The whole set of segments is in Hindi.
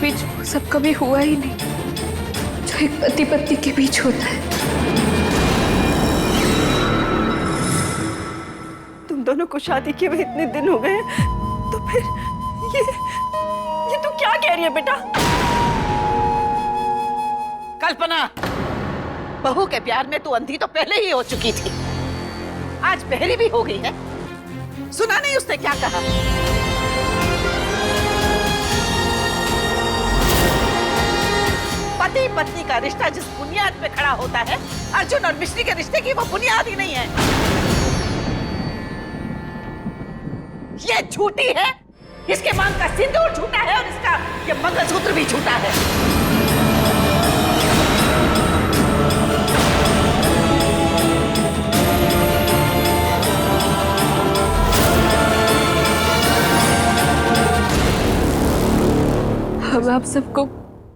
बीच वो सब कभी हुआ ही नहीं जो एक पति पत्नी के बीच होता है। तुम दोनों को शादी किए हुए इतने दिन हो गए, तो फिर ये तू क्या कह रही है बेटा? कल्पना, बहू के प्यार में तू अंधी तो पहले ही हो चुकी थी, आज बहरी भी हो गई है। सुना नहीं उसने क्या कहा? पति पत्नी का रिश्ता जिस बुनियाद पे खड़ा होता है, अर्जुन और मिश्री के रिश्ते की वो बुनियाद ही नहीं है। ये झूठी है, इसके मांग का सिंदूर झूठा है और इसका ये मंगलसूत्र भी झूठा है। हम आप सबको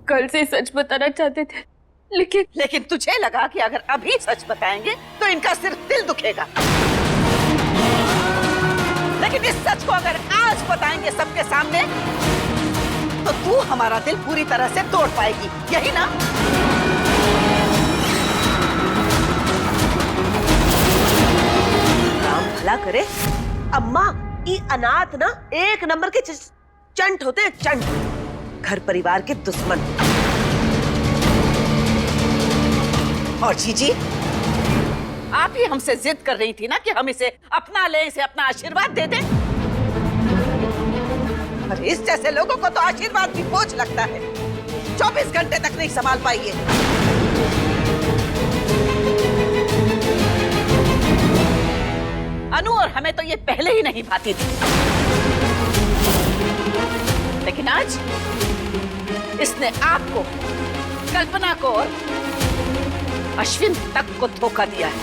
कल से सच बताना चाहते थे, लेकिन तुझे लगा कि अगर अभी सच बताएंगे तो इनका सिर्फ दिल दुखेगा। लेकिन इस सच को अगर आज बताएंगे सबके सामने तो तू हमारा दिल पूरी तरह से तोड़ पाएगी, यही ना? राम भला करे, अम्मा ये अनाथ ना एक नंबर के चंट होते हैं, चंट, घर परिवार के दुश्मन। और जीजी, आप ही हमसे जिद कर रही थी ना कि हम इसे अपना लें, इसे अपना आशीर्वाद दे दें। और इस जैसे लोगों को तो आशीर्वाद भी बोझ लगता है, 24 घंटे तक नहीं संभाल पाइए। अनु और हमें तो ये पहले ही नहीं भाती थी, लेकिन आज इसने आपको, कल्पना को और अश्विन तक को धोखा दिया है।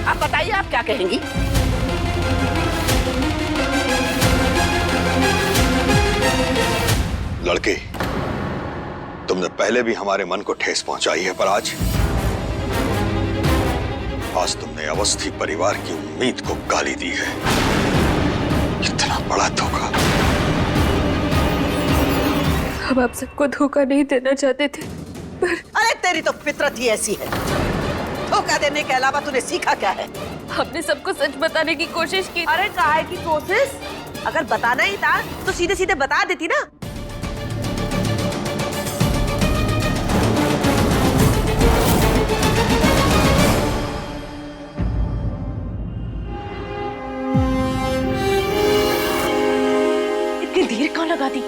आप बताइए, आप क्या कहेंगी? लड़के, तुमने पहले भी हमारे मन को ठेस पहुंचाई है, पर आज तुमने अवस्थी परिवार की उम्मीद को गाली दी है। कितना बड़ा धोखा। हम आप सबको धोखा नहीं देना चाहते थे, पर अरे तेरी तो फितरत ही ऐसी है। धोखा देने के अलावा तूने सीखा क्या है? हमने सबको सच बताने की कोशिश की। अरे काहे की कोशिश? अगर बताना ही था तो सीधे सीधे बता देती ना। इतनी देर क्यों लगा दी?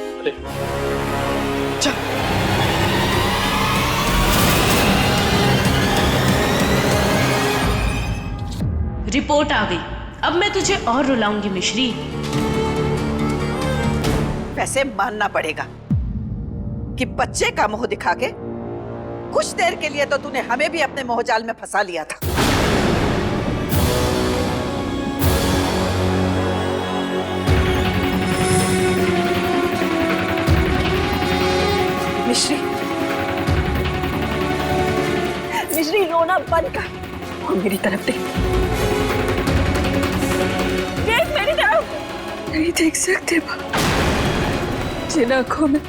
रिपोर्ट आ गई, अब मैं तुझे और रुलाऊंगी मिश्री। वैसे मानना पड़ेगा कि बच्चे का मुंह दिखा के कुछ देर के लिए तो तूने हमें भी अपने मोहजाल में फंसा लिया था। मिश्री रोना बंद कर और मेरी तरफ देख। देख मेरी तरफ। नहीं देख सकते माँ, जिन आंखों में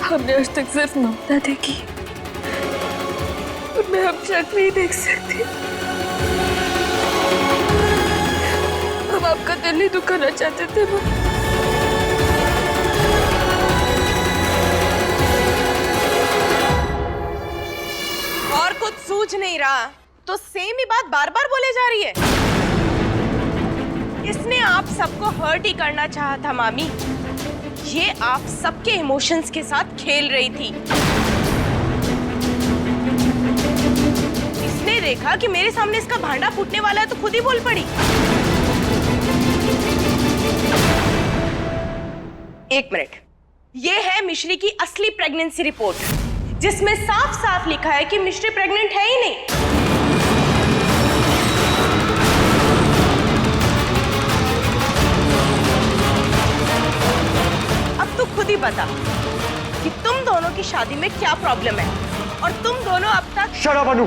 हमने आज तक सिर्फ ममता देखी, उनमें हम शक नहीं देख सकते। हम आपका दिल नहीं दुखाना चाहते थे माँ। और कुछ सूझ नहीं रहा तो सेम ही बात बार बार बोले जा रही है। इसने आप सबको हर्ट ही करना चाहा था मामी। ये आप सबके इमोशंस के साथ खेल रही थी। इसने देखा कि मेरे सामने इसका भांडा फूटने वाला है तो खुद ही बोल पड़ी। एक मिनट, ये है मिश्री की असली प्रेगनेंसी रिपोर्ट, जिसमें साफ साफ लिखा है कि मिश्री प्रेग्नेंट है ही नहीं। अब तू खुद ही बता कि तुम दोनों की शादी में क्या प्रॉब्लम है और तुम दोनों अब तक। शट अप अनु,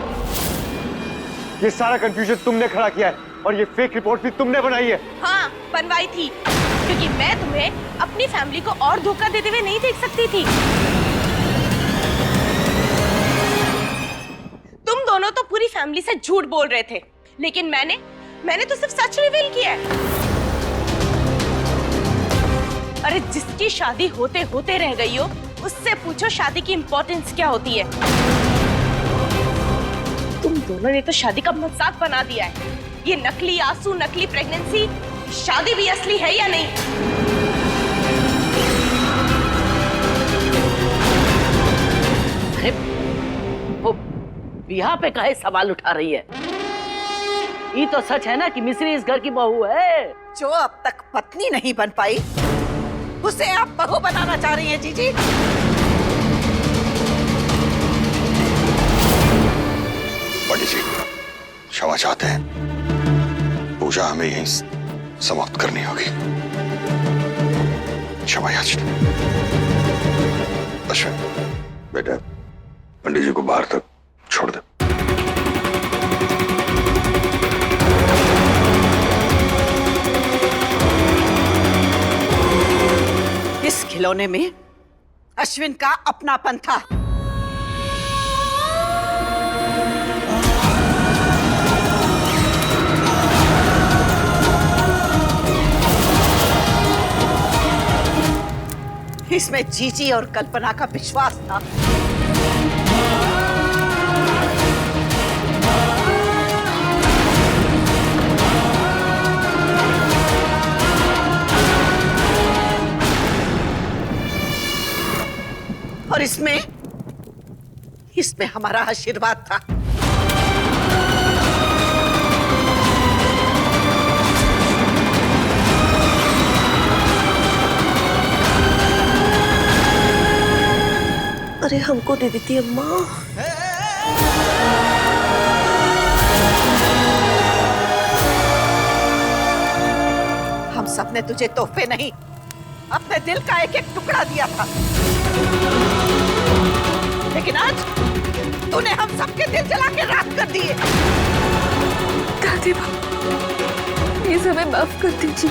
ये सारा कंफ्यूजन तुमने खड़ा किया है और ये फेक रिपोर्ट भी तुमने बनाई है। हाँ, बनवाई थी, क्योंकि मैं तुम्हें अपनी फैमिली को और धोखा देते हुए नहीं देख सकती थी? तुम दोनों तो पूरी फैमिली से झूठ बोल रहे थे, लेकिन मैंने तो सिर्फ सच रिवील किया है। अरे जिसकी शादी होते होते रह गई हो, उससे पूछो शादी की इंपॉर्टेंस क्या होती है। तुम दोनों ने तो शादी का मजाक बना दिया है। ये नकली आंसू, नकली प्रेगनेंसी, शादी भी असली है या नहीं? अरे वो यहाँ पे काहे सवाल उठा रही है? ये तो सच है ना कि मिश्री इस घर की बहू है। जो अब तक पत्नी नहीं बन पाई, उसे आप बहू बनाना चाह रही हैं जीजी? पंडित जी क्षमा चाहते हैं, पूजा हमें यहीं समाप्त करनी होगी। क्षमा याचना। अश्विन बेटा, पंडित जी को बाहर तक छोड़ दे। इस खिलौने में अश्विन का अपनापन था। इसमें जीजी और कल्पना का विश्वास था। और इसमें हमारा आशीर्वाद था। अरे हमको दे देती अम्मा। हम सबने तुझे तोहफे नहीं, अपने दिल का एक एक टुकड़ा दिया था, लेकिन आज तूने हम सबके दिल जला के राख कर दिए। दादी माँ, प्लीज हमें माफ कर दीजिए।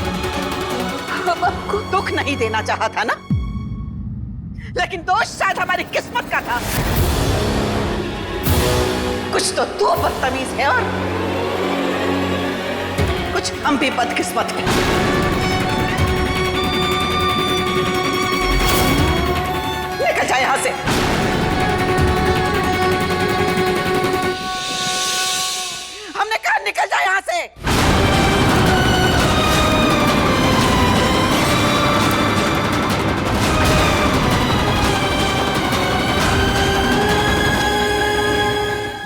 हम आपको दुख नहीं देना चाहा था ना, लेकिन दोष शायद हमारी किस्मत का था। कुछ तो तू बदतमीज है और कुछ हम भी बदकिस्मत हैं। निकल जा यहां से। हमने कहा निकल जा यहां से।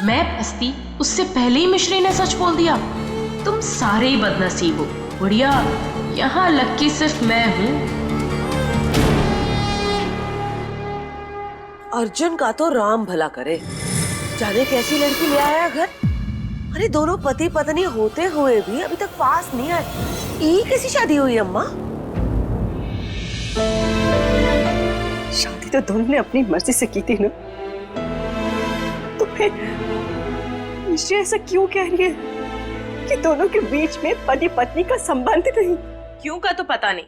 मैं फंसती उससे पहले ही मिश्री ने सच बोल दिया। तुम सारे ही बदनसीब हो। बुढ़िया, यहाँ लक्की सिर्फ मैं हूँ। अर्जुन का तो राम भला करे, जाने कैसी लड़की ले आया घर। अरे दोनों पति पत्नी होते हुए भी अभी तक पास नहीं आए। ये कैसी शादी हुई अम्मा? शादी तो दोनों ने अपनी मर्जी से की थी ना, तो फिर मिश्री ऐसा क्यों कह रही है कि दोनों के बीच में पति पत्नी का संबंध नहीं? क्यों का तो पता नहीं,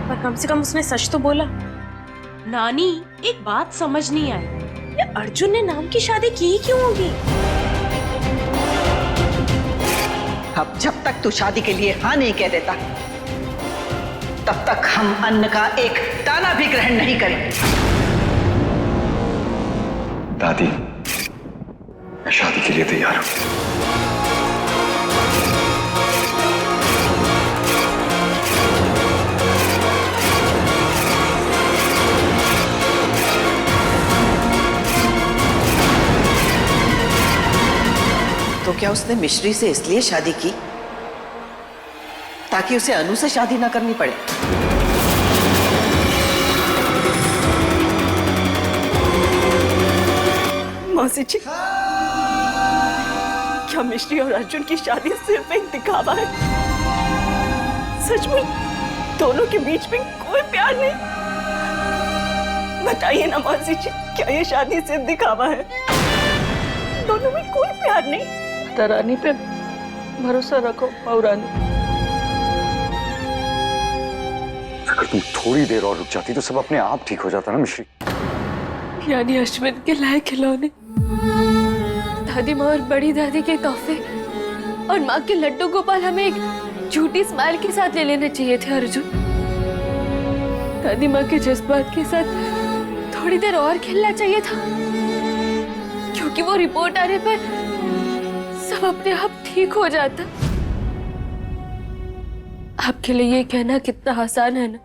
पर कम से कम उसने सच तो बोला। नानी, एक बात समझ नहीं आई। ये अर्जुन ने नाम की शादी की ही क्यों होगी? अब जब तक तू शादी के लिए हाँ नहीं कह देता, तब तक हम अन्न का एक दाना भी ग्रहण नहीं करेंगे। दादी, मैं शादी के लिए तैयार हूं। तो क्या उसने मिश्री से इसलिए शादी की ताकि उसे अनु से शादी ना करनी पड़े? मौसी जी, क्या मिश्री और अर्जुन की शादी सिर्फ एक दिखावा है? सच में दोनों के बीच में कोई प्यार नहीं? बताइए ना मौसी जी, क्या ये शादी सिर्फ दिखावा है? दोनों में कोई प्यार नहीं? रानी पे भरोसा रखो पौरानी। अगर तुम थोड़ी देर और रुक जाती तो सब अपने आप ठीक हो जाता ना मिश्री। यानी अश्विन के लायक खिलौने, दादी माँ और बड़ी दादी के तोहफे और माँ के लड्डू गोपाल हमें एक झूठी स्माइल के साथ ले लेने चाहिए थे अर्जुन। दादी माँ के जज्बात के साथ थोड़ी देर और खेलना चाहिए था, क्योंकि वो रिपोर्ट आने पर सब अपने आप ठीक हो जाता। आपके लिए ये कहना कितना आसान है ना।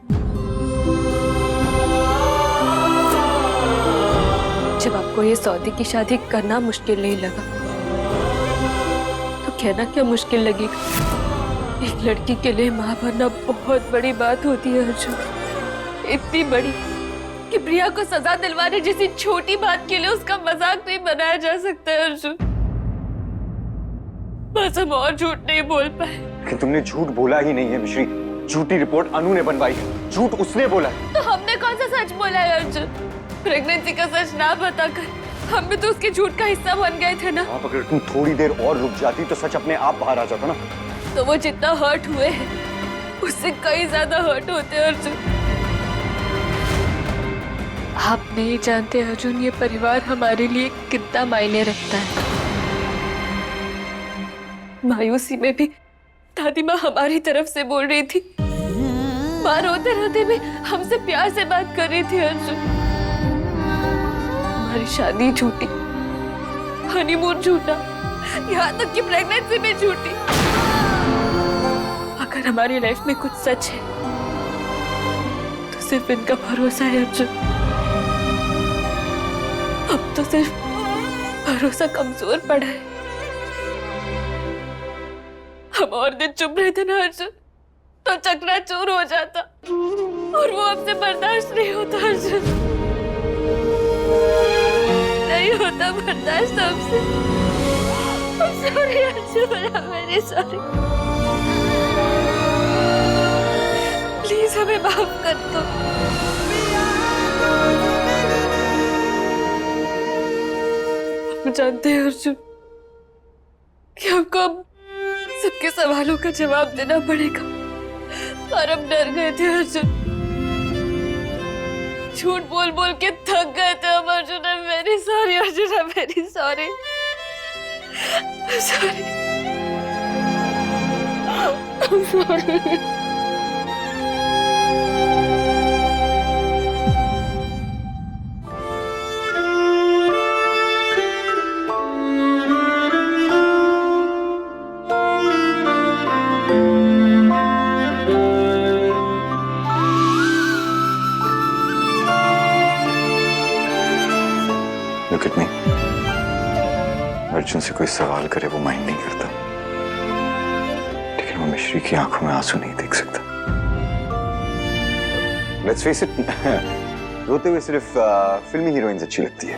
जब आपको ये सौदे की शादी करना मुश्किल नहीं लगा तो कहना क्या मुश्किल लगेगा। एक लड़की के लिए मां बनना बहुत बड़ी बात होती है अर्जुन, इतनी बड़ी कि प्रिया को सजा दिलवाने जैसी छोटी बात के लिए उसका मजाक नहीं बनाया जा सकता है अर्जुन। बस हम और झूठ नहीं बोल पाए। लेकिन तुमने झूठ बोला ही नहीं है मिश्री। झूठी रिपोर्ट अनु ने बनवाई है, झूठ उसने बोला है। तो हमने कौन सा सच बोला है अर्जुन? प्रेगनेंसी का सच ना बताकर हम भी तो उसके झूठ का हिस्सा बन गए थे ना। आप अगर तुम थोड़ी देर और रुक जाती तो सच अपने आप बाहर आ जाता ना। तो वो जितना हर्ट हुए हैं उससे कई ज्यादा हर्ट होते हैं अर्जुन। आप नहीं जानते अर्जुन, ये परिवार हमारे लिए कितना मायने रखता है। मायूसी में भी दादी माँ हमारी तरफ से बोल रही थी, माँ रोते रोते भी हमसे प्यार से बात कर रही थी अर्जुन। हमारी शादी झूठी, हनीमून झूठा, यहाँ तक कि प्रेगनेंसी भी झूठी। अगर हमारी लाइफ में कुछ सच है तो सिर्फ इनका भरोसा है अर्जुन। अब तो सिर्फ भरोसा कमजोर पड़ा है। हम और दिन चुप रहे थे ना अर्जुन तो चकनाचूर हो जाता, और वो हमसे बर्दाश्त नहीं होता अर्जुन, नहीं होता बर्दाश्त हमसे। सॉरी अर्जुन, मेरी सॉरी, प्लीज हमें माफ कर दो। हम जानते हैं अर्जुन कि हमको अब सबके सवालों का जवाब देना पड़ेगा, और हम डर गए थे अर्जुन। झूठ बोल बोल के थक गए थे हम Arjun. Very sorry Arjun, very sorry, sorry, sorry. Look at me. Arjun से कोई सवाल करे वो माइंड नहीं करता, लेकिन वो मिश्री की आंखों में आंसू नहीं देख सकता। Let's face it, रोते हुए सिर्फ फिल्मी हीरोइंस अच्छी लगती है।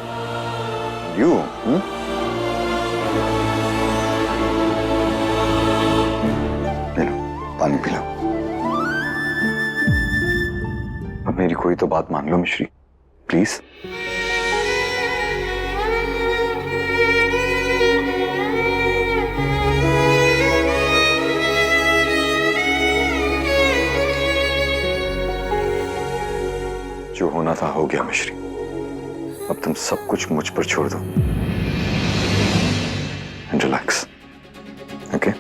You? ले लो, पानी पिलाओ। अब मेरी कोई तो बात मान लो मिश्री, प्लीज। जो होना था हो गया मिश्री, अब तुम सब कुछ मुझ पर छोड़ दो एंड रिलैक्स, ओके?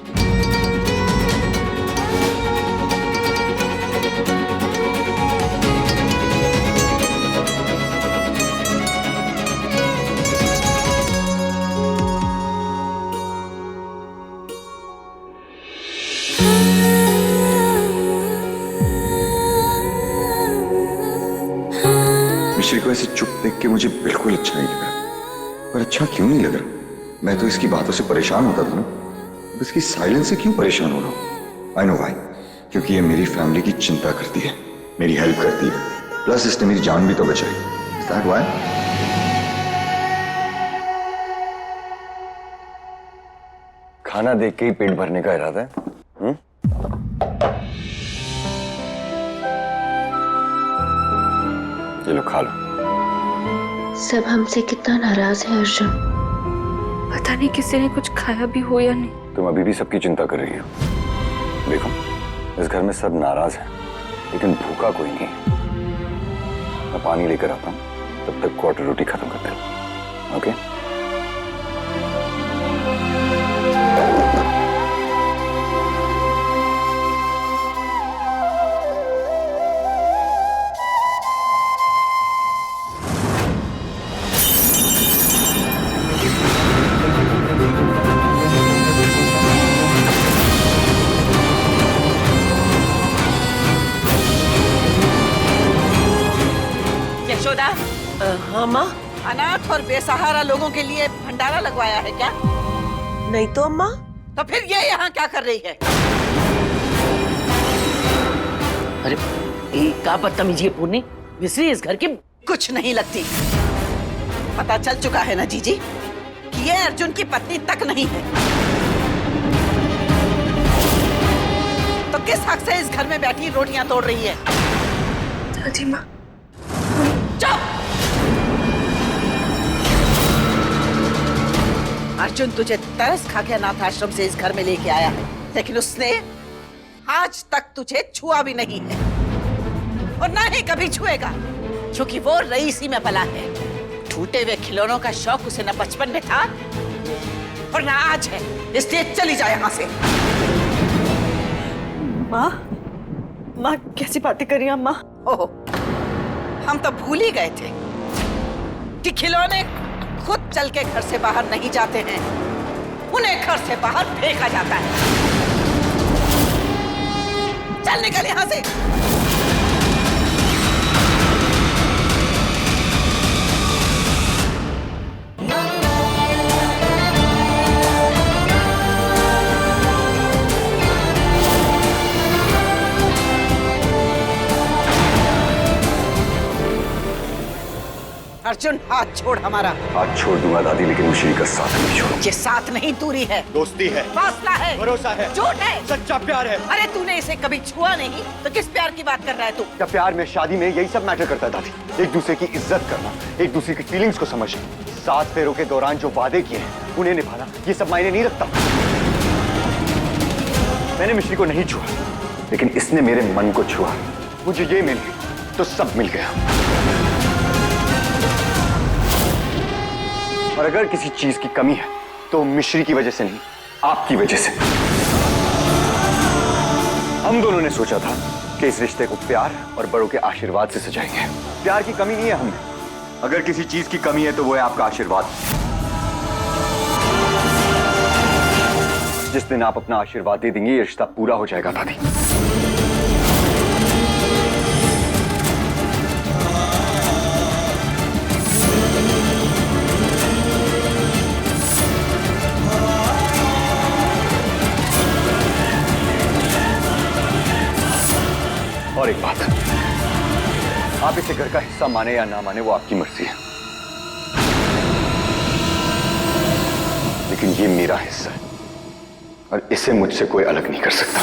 मिश्री को ऐसे चुप देख के मुझे बिल्कुल अच्छा नहीं लगा। पर अच्छा क्यों नहीं लग रहा? मैं तो इसकी बातों से परेशान होता था ना, अब इसकी साइलेंस से क्यों परेशान हो रहा हूं? आई नो व्हाई, क्योंकि ये मेरी फैमिली की चिंता करती है, मेरी हेल्प करती है, प्लस इसने मेरी जान भी तो बचाई। Is that why? खाना देख के ही पेट भरने का इरादा है? ये लो खा लो। सब हमसे कितना नाराज है अर्जुन। पता नहीं किसी ने कुछ खाया भी हो या नहीं। तुम अभी भी सबकी चिंता कर रही हो। देखो, इस घर में सब नाराज हैं, लेकिन भूखा कोई नहीं। मैं पानी लेकर आता हूँ, तब तक क्वार्टर रोटी खत्म कर दे। ओके? यशोदा, हाँ माँ। अनाथ और बेसहारा लोगों के लिए भंडारा लगवाया है क्या? नहीं तो अम्मा। तो फिर ये यहाँ क्या कर रही है? अरे क्या बदतमीजी है पूर्णी, मिश्री इस घर की कुछ नहीं लगती। पता चल चुका है ना जीजी कि ये अर्जुन की पत्नी तक नहीं है। तो किस हक से इस घर में बैठी रोटियां तोड़ रही है? दादी माँ। चुप! अर्जुन तुझे तरस खा के अनाथ आश्रम से इस घर में लेके आया है, लेकिन उसने आज तक तुझे छुआ भी नहीं है और ना ही कभी छुएगा, क्योंकि वो रईसी में पला है। टूटे हुए खिलौनों का शौक उसे न बचपन में था और ना आज है, इसलिए चली जाए यहाँ से। माँ, माँ कैसी बातें कर रही हैं अम्मा? ओह, हम तो भूल ही गए थे कि खिलौने खुद चल के घर से बाहर नहीं जाते हैं, उन्हें घर से बाहर फेंका जाता है। चल निकल यहां से। अर्जुन, हाथ छोड़ हमारा। हाथ छोड़ दूंगा दादी, लेकिन मिश्री का साथ नहीं छोड़ूंगा। ये साथ नहीं, दूरी है, दोस्ती है, फासला है, भरोसा है, झूठ है, सच्चा प्यार है। अरे तूने इसे कभी छुआ नहीं, तो किस प्यार की बात कर रहा है तू? क्या प्यार में, शादी में यही सब मैटर करता है दादी। एक दूसरे की इज्जत करना, एक दूसरे की फीलिंग्स को समझना, 7 फेरों के दौरान जो वादे किए हैं उन्हें निभाना, ये सब मायने नहीं रखता। मैंने मिश्री को नहीं छुआ, लेकिन इसने मेरे मन को छुआ। मुझे ये मिल गई तो सब मिल गया। और अगर किसी चीज की कमी है तो मिश्री की वजह से नहीं, आपकी वजह से। हम दोनों ने सोचा था कि इस रिश्ते को प्यार और बड़ों के आशीर्वाद से सजाएंगे। प्यार की कमी नहीं है हमें, अगर किसी चीज की कमी है तो वो है आपका आशीर्वाद। जिस दिन आप अपना आशीर्वाद दे देंगे, ये रिश्ता पूरा हो जाएगा दादी। और एक बात, आप इसे घर का हिस्सा माने या ना माने वो आपकी मर्जी है, लेकिन ये मेरा हिस्सा है और इसे मुझसे कोई अलग नहीं कर सकता।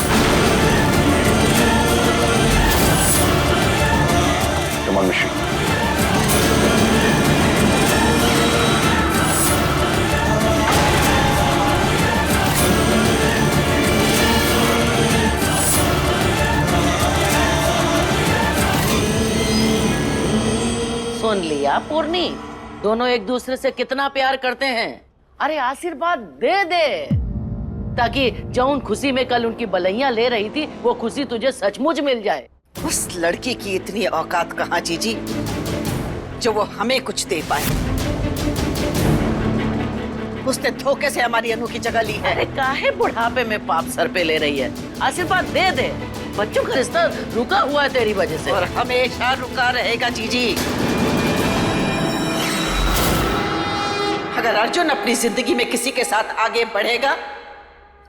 Come on, मिश्री। सुन लिया पूर्णी, दोनों एक दूसरे से कितना प्यार करते हैं। अरे आशीर्वाद दे दे, ताकि जौन खुशी में कल उनकी बलैया ले रही थी वो खुशी तुझे सचमुच मिल जाए। उस लड़की की इतनी औकात कहाँ जीजी, जो वो हमें कुछ दे पाए। उसने धोखे से हमारी अनु की जगह ली है। अरे काहे बुढ़ापे में पाप सर पे ले रही है, आशीर्वाद दे दे। बच्चों का रिश्ता रुका हुआ है तेरी वजह से, और हमेशा रुका रहेगा जीजी। अगर अर्जुन अपनी जिंदगी में किसी के साथ आगे बढ़ेगा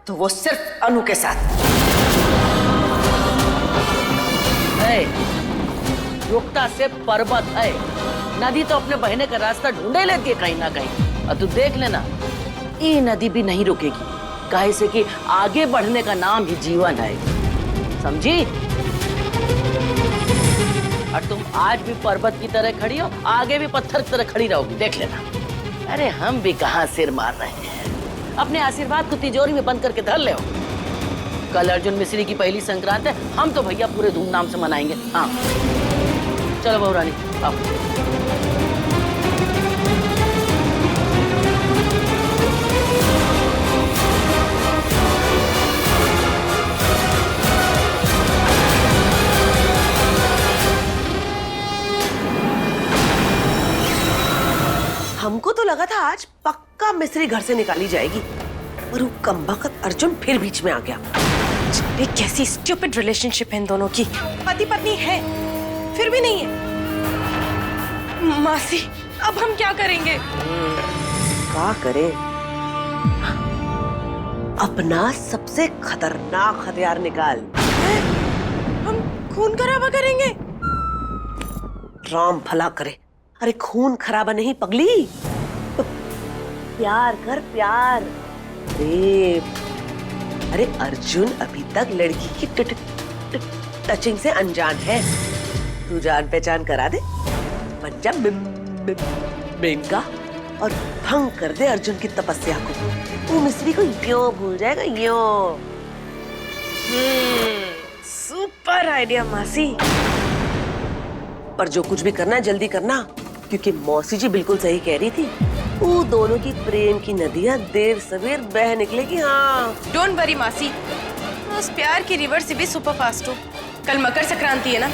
तो वो सिर्फ अनु के साथ। रुकता से पर्वत है, नदी तो अपने बहने का रास्ता ढूंढे लेती है कहीं ना कहीं। और तू देख लेना, ये नदी भी नहीं रुकेगी, काहे से कि आगे बढ़ने का नाम ही जीवन है, समझी? और तुम आज भी पर्वत की तरह खड़ी हो, आगे भी पत्थर की तरह खड़ी रहोगी, देख लेना। अरे हम भी कहाँ सिर मार रहे हैं, अपने आशीर्वाद को तिजोरी में बंद करके धर ले। कल अर्जुन मिश्री की पहली संक्रांत है, हम तो भैया पूरे धूमधाम से मनाएंगे। हाँ चलो बहू रानी आओ। हमको तो लगा था आज पक्का मिस्री घर से निकाली जाएगी, पर वो कमबख्त अर्जुन फिर बीच में आ गया। ये कैसी स्टूपिड रिलेशनशिप है इन दोनों की। पति पत्नी है फिर भी नहीं है। मासी अब हम क्या करेंगे? क्या करें? अपना सबसे खतरनाक हथियार निकाल। हम खून खराबा करेंगे? राम भला करे। अरे खून खराबा नहीं पगली, प्यार कर प्यार। अरे अर्जुन अभी तक लड़की की टचिंग से अनजान है। तू जान पहचान करा दे, बन जा का और भंग कर दे अर्जुन की तपस्या को। वो मिस्री को यूं भूल जाएगा यूं। सुपर आइडिया मासी। पर जो कुछ भी करना है जल्दी करना, क्योंकि मौसी जी बिल्कुल सही कह रही थी। वो दोनों की प्रेम की नदियां देर सवेर बह निकलेगी। हाँ डोंट वरी मासी, उस प्यार की रिवर से भी सुपर फास्ट हो। कल मकर संक्रांति है ना,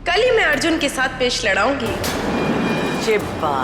कल ही मैं अर्जुन के साथ पेश लड़ाऊंगी। चिप्पा